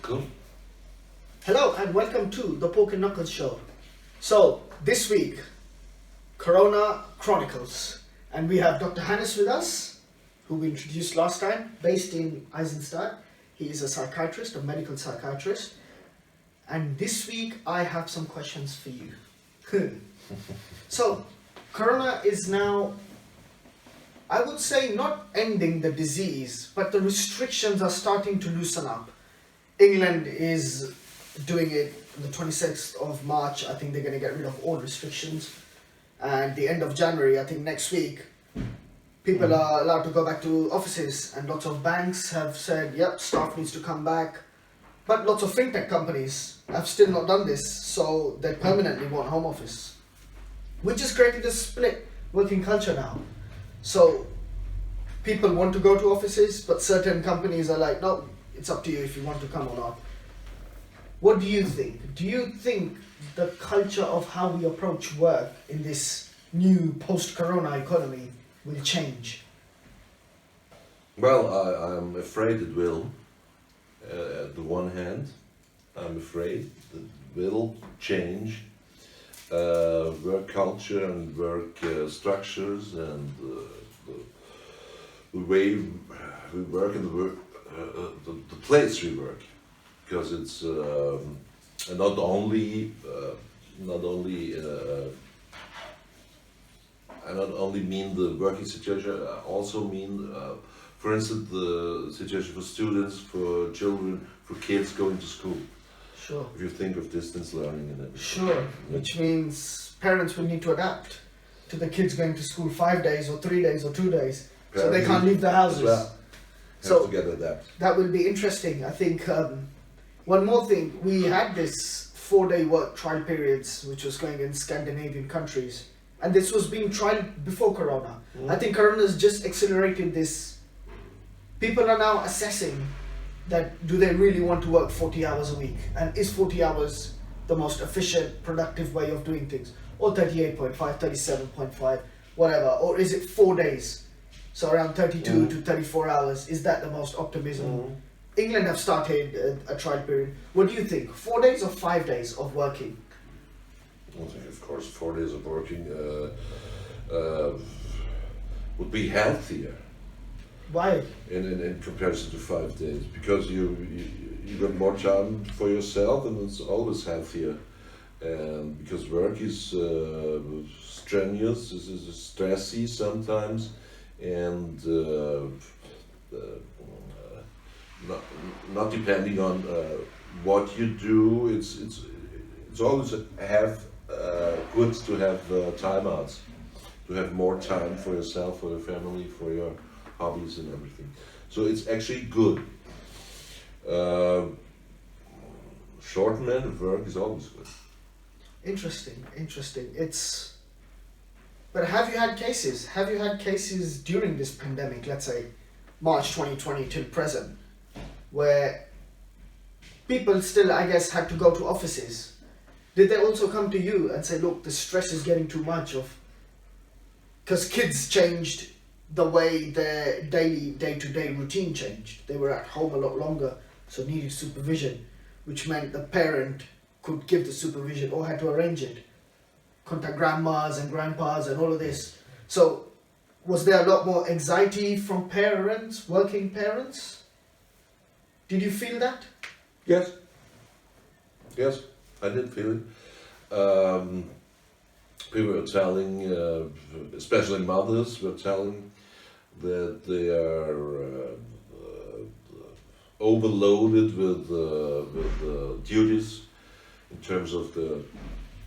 Cool. Hello and welcome to the Pork and Knuckles Show. So, this week, Crona Chronicles. And we have Dr. Hannas with us, who we introduced last time, based in Eisenstadt. He is a psychiatrist, a medical psychiatrist. And this week, I have some questions for you. So, Corona is now, I would say, not ending the disease, but the restrictions are starting to loosen up. England is doing it the 26th of March. I think they're going to get rid of all restrictions. And the end of January, I think next week, people are allowed to go back to offices. And lots of banks have said, yep, staff needs to come back. But lots of fintech companies have still not done this. So they permanently want home office, which has created a split working culture now. So people want to go to offices, but certain companies are like, no, it's up to you if you want to come or not. What do you think? Do you think the culture of how we approach work in this new post-corona economy will change? Well, I'm afraid it will. At the one hand, I'm afraid it will change work culture and work structures and the way we work and the place we work, because it's not only I not only mean the working situation, I also mean, for instance, the situation for students, for children, for kids going to school. Sure. If you think of distance learning and everything. Sure, which means parents will need to adapt to the kids going to school 5 days or 3 days or 2 days, so they can't leave the houses. Well, So to get adapt. that will be interesting. I think one more thing, we had this 4-day work trial periods, which was going in Scandinavian countries, and this was being tried before Corona. I think Corona has just accelerated this. People are now assessing that do they really want to work 40 hours a week, and is 40 hours the most efficient, productive way of doing things, or 38.5, 37.5, whatever, or is it 4 days? So around 32 to 34 hours, is that the most optimism? England have started a trial period. What do you think? 4 days or 5 days of working? I think, of course, 4 days of working would be healthier Why? in comparison to 5 days, because you got more time for yourself, and it's always healthier. And because work is strenuous, is stressy sometimes, and not depending on what you do. It's always good to have timeouts, to have more time for yourself, for your family, for your hobbies and everything. So it's actually good. Shortened work is always good. Interesting. But have you had cases? Have you had cases during this pandemic, let's say March 2020 till present, where people still, I guess, had to go to offices? Did they also come to you and say, look, the stress is getting too much because kids changed the way their daily, day-to-day routine changed. They were at home a lot longer, so needed supervision, which meant the parent could give the supervision or had to arrange it, contact grandmas and grandpas and all of this. So was there a lot more anxiety from parents, working parents? Did you feel that? Yes, I did feel it. People were telling, especially mothers were telling, that they are overloaded with duties in terms of the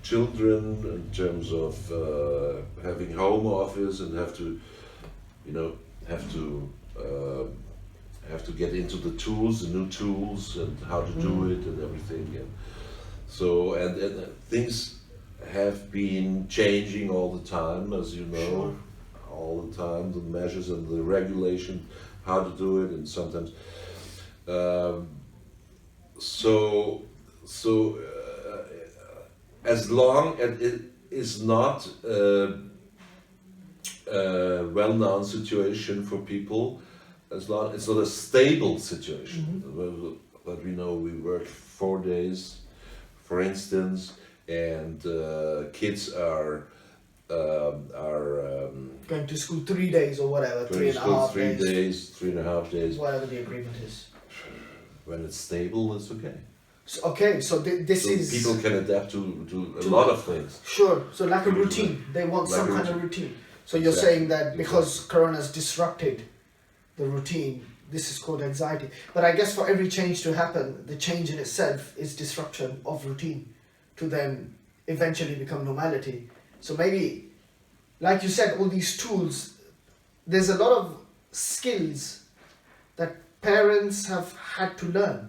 children, in terms of having home office, and have to get into the tools, the new tools, and how to do it and everything. And so and things have been changing all the time, as you know. Sure. All the time, the measures and the regulation, how to do it, and sometimes. As long as it is not a well-known situation for people, as long it's not a stable situation. but we know we work 4 days, for instance, and kids are going to school 3 days or whatever, going to 3.5 school 3 days, days, 3.5 days. whatever the agreement is. When it's stable, it's okay. So, okay, so this So is people can adapt to a lot of things. sure. So like a routine, they want Like some a kind of routine. So you're Exactly. saying that because Corona's disrupted the routine, this is called anxiety. But I guess for every change to happen, the change in itself is disruption of routine to then eventually become normality. So maybe, like you said, all these tools, there's a lot of skills that parents have had to learn.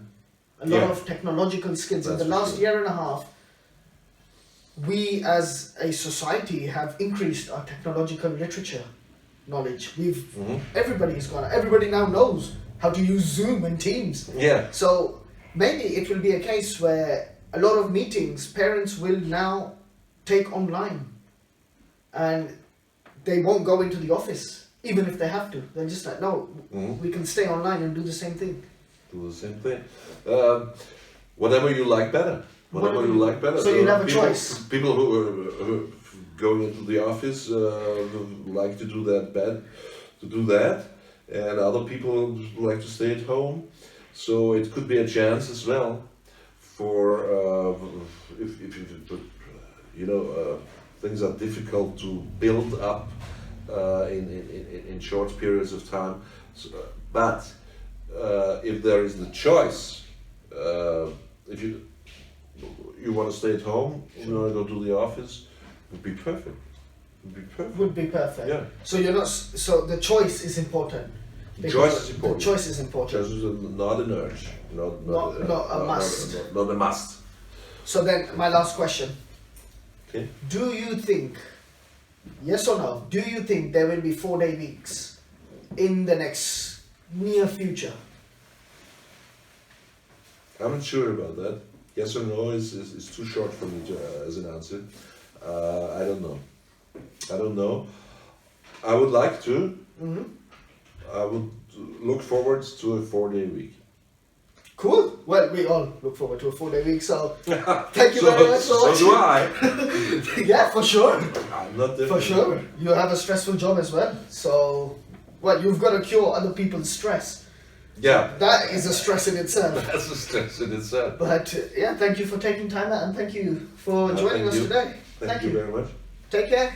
A lot Yeah. of technological skills. In That's the for last sure. year and a half, we as a society have increased our technological literature knowledge. Everybody's gone. Everybody now knows how to use Zoom and Teams. Yeah. So maybe it will be a case where a lot of meetings parents will now take online, and they won't go into the office even if they have to. They're just like, no, we can stay online and do the same thing. Do the same thing. Whatever you like better. Whatever you like better. So you'll have a people, choice. People who are going into the office like to do that, and other people like to stay at home. So it could be a chance as well for if things are difficult to build up in short periods of time. So, but if there is the choice, if you want to stay at home, you want to go to the office, it would be perfect. Would be perfect. Yeah. So you're not. So the choice is important. The choice is important. The choice is important. Choice is not an urge, Not a must. Not a must. So then, my last question. Okay. Do you think, yes or no, do you think there will be 4-day weeks in the next near future? I'm not sure about that. Yes or no is too short for me to, as an answer. I don't know. I would like to. Mm-hmm. I would look forward to a 4-day week. Cool. Well, we all look forward to a 4-day week. So thank you very much for So watching. do I. Yeah, for sure. I'm not different. For sure. You have a stressful job as well. So, well, you've got to cure other people's stress. Yeah. That is a stress in itself. That's a stress in itself. But yeah, thank you for taking time out, and thank you for joining thank us you. today. Thank you very much. Take care.